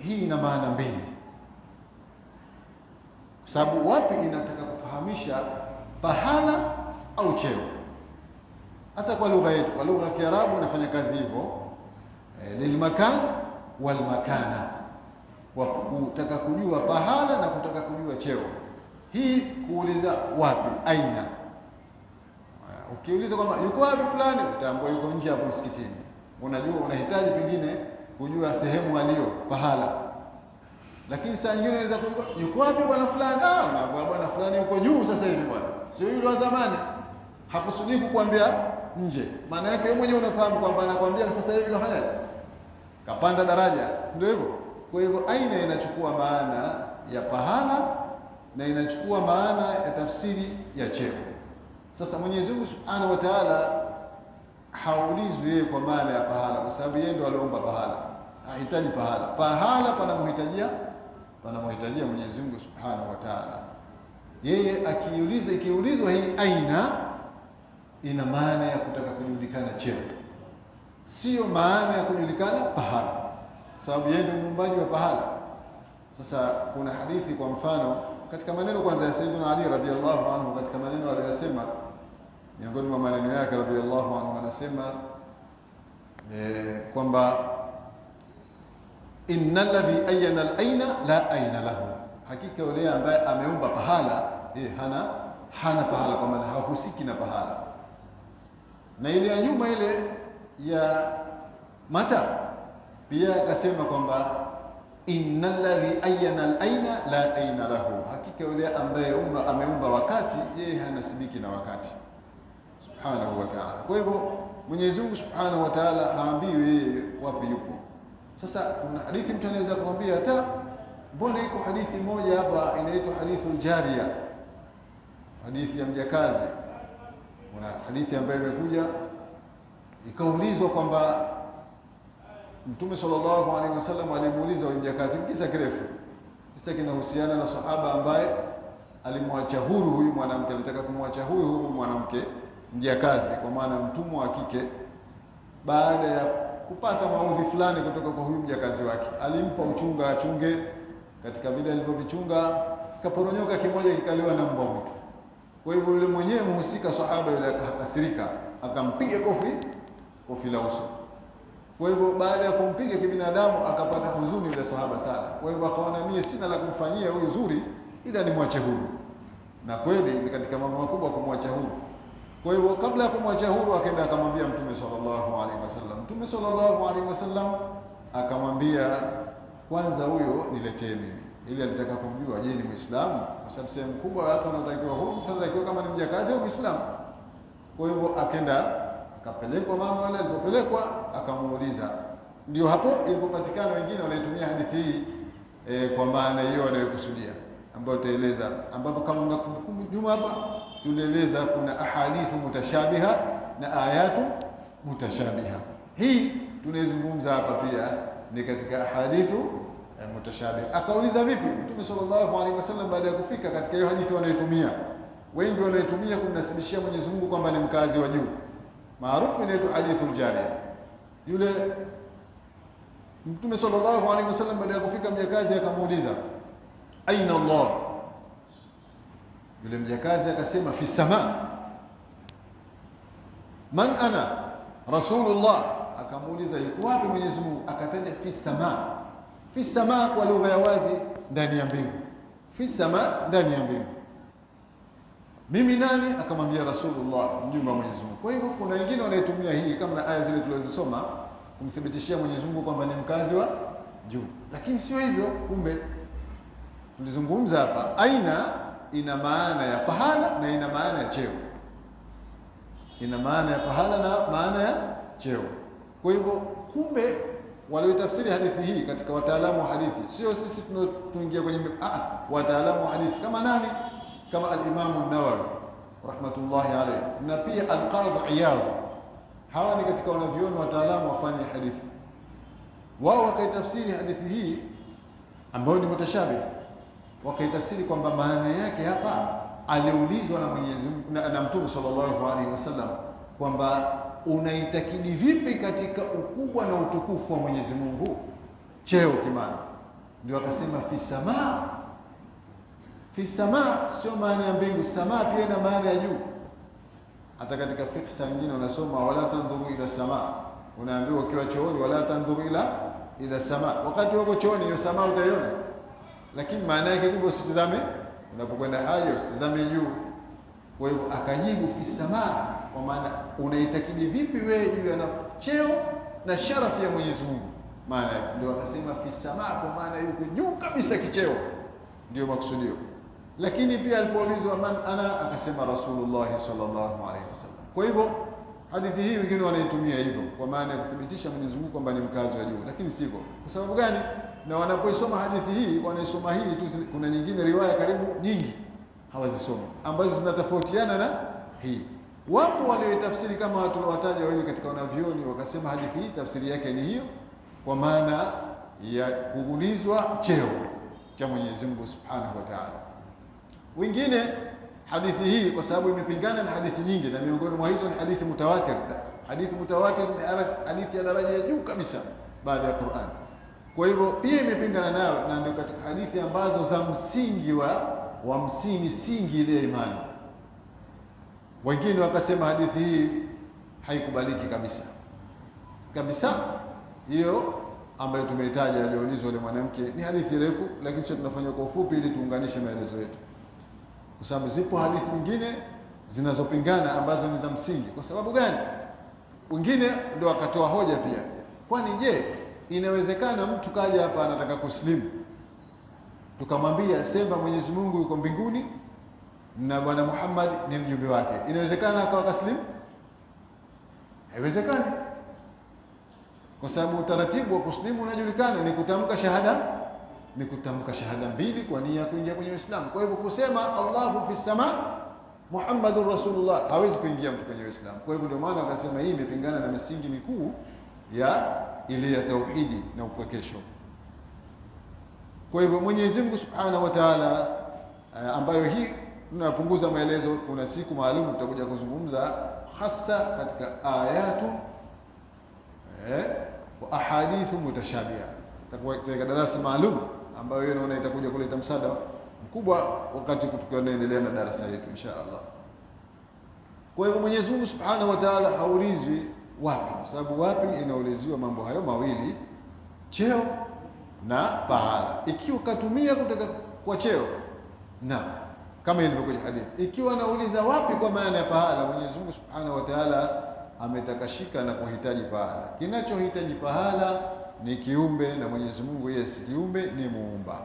hii ina maana mbili, kwa sababu wapi inataka kufahamisha pahala au cheo. Hata kwa lugha yetu, kwa lugha ya Kiarabu inafanya kazi hivyo, lilmakan walmakana, kutaka kujua pahala na kutaka kujua cheo. Hii kuuliza wapi, aina. Ukiuliza kwamba yuko wapi fulani, utaambiwa yuko nje hapo msikitini. Unajua unahitaji pengine kujua sehemu aliyo, pahala. Lakini saa nyingine unaweza kujua yuko wapi bwana fulani, unaambiwa bwana fulani yuko juu sasa hivi bwana, sio yule wa zamani. Hakusudi kukuambia nje, maana yake wewe mwenyewe unafahamu kwamba anakuambia sasa hivi kafanya, kapanda daraja, si ndio hivyo? Kwa hivyo aina inachukua maana ya pahala na inachukua maana ya tafsiri ya cheo. Sasa Mwenyezi Mungu Subhanahu wa Ta'ala haulizwi yeye kwa maana ya pahala, kwa sababu yeye ndo aliomba pahala. Hahitaji pahala. Pahala panamhitajia Mwenyezi Mungu Subhanahu wa Ta'ala. Yeye ikiulizwa hii aina, ina maana ya kutaka kujulikana cheo, sio maana ya kujulikana pahala, kwa sababu yeye ndio muumbaji wa pahala. Sasa kuna hadithi kwa mfano katika maneno kwanza ya Sayyidina Ali radhiyallahu anhu, katika maneno aliyosema, miongoni mwa maneno yake radhiyallahu anhu, anasema kwamba innal ladhi ayyana al-aina la aina lahu, hakika yule ambaye ameumba pahala hana pahala, kwa maana hahusiki na pahala. Na ile ya nyuma ile ya mata pia akasema kwamba innal ladhi ayyana al-aina la aina lahu, hakika yule ambaye ameumba wakati, yeye hanasibiki na wakati, subhanahu wa ta'ala. Kwa hivyo Mwenyezi Mungu Subhanahu wa Ta'ala haambiwi yeye wapi yupo. Sasa kuna hadithi mtu anaweza kumwambia, hata mbona iko hadithi moja hapa inaitwa hadithul jariya, hadithi ya mjakazi. Kuna hadithi ambayo imekuja ikaulizwa kwamba Mtume sallallahu alaihi wasallam alimuuliza huyu mjakazi, kisa kirefu, kisa kinahusiana na sahaba ambaye alimwacha huru huyu mwanamke, alitaka kumwacha huyu mwanamke mjakazi, kwa maana mtumwa wa kike, baada ya kupata maudhi fulani kutoka kwa huyu mjakazi wake. Alimpa uchunga achunge, katika vile alivyovichunga kikaporonyoka kimoja, kikaliwa na mbwa mwitu. Kwa hivyo yule mwenyewe mhusika sahaba yule akakasirika, akampiga kofi la uso. Kwa hivyo baada ya kumpiga kibinadamu akapata huzuni yule sahaba sana. Kwa hivyo akaona, mie sina la kumfanyia huyu zuri ila nimwache huru. Na kweli ni katika mambo makubwa kumwacha huru. Kwa hivyo kabla ya kumwacha huru akaenda akamwambia Mtume sallallahu alaihi wasallam. Mtume sallallahu alaihi wasallam akamwambia, kwanza huyo niletee mimi. Ili alitaka kumjua, je, ni Muislamu? Kwa sababu sehemu kubwa watu wanatakiwa huru, mtu anatakiwa kama ni mjakazi au Muislamu. Kwa hivyo akaenda akapelekwa mama wale, alipopelekwa akamuuliza. Ndio hapo ilipopatikana wengine wanaitumia hadithi hii kwa maana hiyo wanayokusudia, ambayo taeleza, ambapo kama mnakumbuka nyuma hapa tulieleza kuna ahadithu mutashabiha na ayatu mutashabiha. Hii tunaizungumza hapa pia ni katika ahadithu mutashabiha. Akauliza vipi? Mtume sallallahu alaihi wasallam baada ya kufika katika hiyo hadithi wanaitumia, wengi wanaitumia kumnasibishia Mwenyezi Mungu kwamba ni mkazi wa juu, maarufu inaitwa hadithul jariya. Yule Mtume sallallahu alaihi wasallam baada ya kufika mjakazi akamuuliza, aina Allah? Yule mjakazi akasema, fi sama. Man ana? Rasulullah. Akamuuliza, yuko wapi Mwenyezi Mungu? Akataja fi sama. Fi sama kwa lugha ya wazi, ndani ya mbingu. Fi sama, ndani ya mbingu. Mimi nani? Akamwambia Rasulullah, mjumbe wa Mwenyezi Mungu. Kwa hivyo kuna wengine wanaitumia hii kama na aya zile tulizosoma kumthibitishia Mwenyezi Mungu kwamba ni mkazi wa juu, lakini sio hivyo. Kumbe tulizungumza hapa, aina ina maana ya pahala na ina maana ya cheo. Ina maana ya pahala na maana ya cheo. Kwa hivyo kumbe waliotafsiri hadithi hii katika wataalamu wa hadithi, sio sisi tunaoingia kwenye wataalamu wa hadithi kama nani? Kama al-Imam an-Nawawi rahmatullahi alayhi, na pia al-Qadhi Iyadh. Hawa ni katika wanavyoni wataalamu wafanya hadithi. Wao wakaitafsiri hadithi hii ambayo ni mutashabih, wakaitafsiri kwamba maana yake hapa aliulizwa na Mwenyezi Mungu na Mtume sallallahu alaihi wasallam kwamba unaitakidi vipi katika ukubwa na utukufu wa Mwenyezi Mungu cheo kimana. ndio akasema fi samaa. Fi samaa sio maana ya mbingu, samaa pia ina maana ya juu. Hata katika fiqh saa nyingine unasoma wala tandhuru ila samaa, unaambiwa ukiwa chooni wala tandhuru ila samaa. Wakati wako chooni hiyo samaa utaiona, lakini maana yake kumbe usitizame unapokwenda haja, usitizame juu. Kwa hivyo akajibu fi samaa, kwa maana unaitakidi vipi wewe juu ya cheo na sharafu ya Mwenyezi Mungu. Maana ndio akasema fi samaa, kwa maana yuko juu kabisa kicheo, ndio maksudio. Lakini pia alipoulizwa man ana, akasema Rasulullah sallallahu alaihi wasallam. Kwa hivyo hadithi hii wengine wanaitumia hivyo kwa maana ya kuthibitisha Mwenyezi Mungu kwamba ni mkazi wa juu, lakini sivyo. Kwa sababu gani? Na wanapoisoma hadithi hii wanaisoma hii tu, kuna nyingine riwaya karibu nyingi hawazisoma ambazo zinatofautiana na hii. Wapo waliotafsiri kama watu tunawataja wawili katika wanavyoni, wakasema hadithi hii tafsiri yake ni hiyo, kwa maana ya kuulizwa cheo cha Mwenyezi Mungu Subhanahu wa Ta'ala. Wengine hadithi hii kwa sababu imepingana na hadithi nyingi, na miongoni mwa hizo ni hadithi mutawatir. Hadithi mutawatir ni hadithi ya daraja ya juu kabisa baada ya Qur'an. Kwa hivyo pia imepingana nayo, na ndio katika hadithi ambazo za msingi wa msingi ile imani. Wengine wakasema hadithi hii haikubaliki kabisa kabisa. Hiyo ambayo tumeitaja aliyoulizwa yule mwanamke ni hadithi refu, lakini sisi tunafanya kwa ufupi ili tuunganishe maelezo yetu, kwa sababu zipo hadithi nyingine zinazopingana ambazo ni za msingi. Kwa sababu gani? Wengine ndio wakatoa hoja pia, kwani je, inawezekana mtu kaja hapa anataka kuslimu, tukamwambia sema Mwenyezi Mungu yuko mbinguni na Bwana Muhammad ni mjumbe wake, inawezekana akawa kaslimu? Haiwezekani, kwa sababu utaratibu wa kuslimu unajulikana, ni kutamka shahada mbili kwa nia ya kuingia kwenye Uislamu. Kwa hivyo kusema Allahu fi sama Muhammadur Rasulullah hawezi kuingia mtu kwenye Uislamu. Kwa hivyo ndio maana akasema hii imepingana na misingi mikuu ya ile ya tauhidi na upwekesho. Kwa hivyo Mwenyezi Mungu Subhanahu wa Ta'ala, ambayo hii tunapunguza maelezo, kuna siku maalum tutakuja kuzungumza hasa katika ayatu wa ahadithu mutashabiha. Tutakuwa katika darasa maalum ambayo hiyo naona itakuja kuleta msaada mkubwa wakati tukiendelea na darasa yetu insha Allah. Kwa hivyo Mwenyezi Mungu Subhanahu wa Ta'ala haulizwi wapi, kwa sababu wapi inauliziwa mambo hayo mawili, cheo na pahala. Ikiwa katumia kutaka kwa cheo, na kama ilivyokuja hadithi, ikiwa anauliza wapi kwa maana ya pahala, Mwenyezi Mungu Subhanahu wa Ta'ala ametakashika na kuhitaji pahala. Kinachohitaji pahala ni kiumbe, na Mwenyezi Mungu yeye si kiumbe, ni muumba.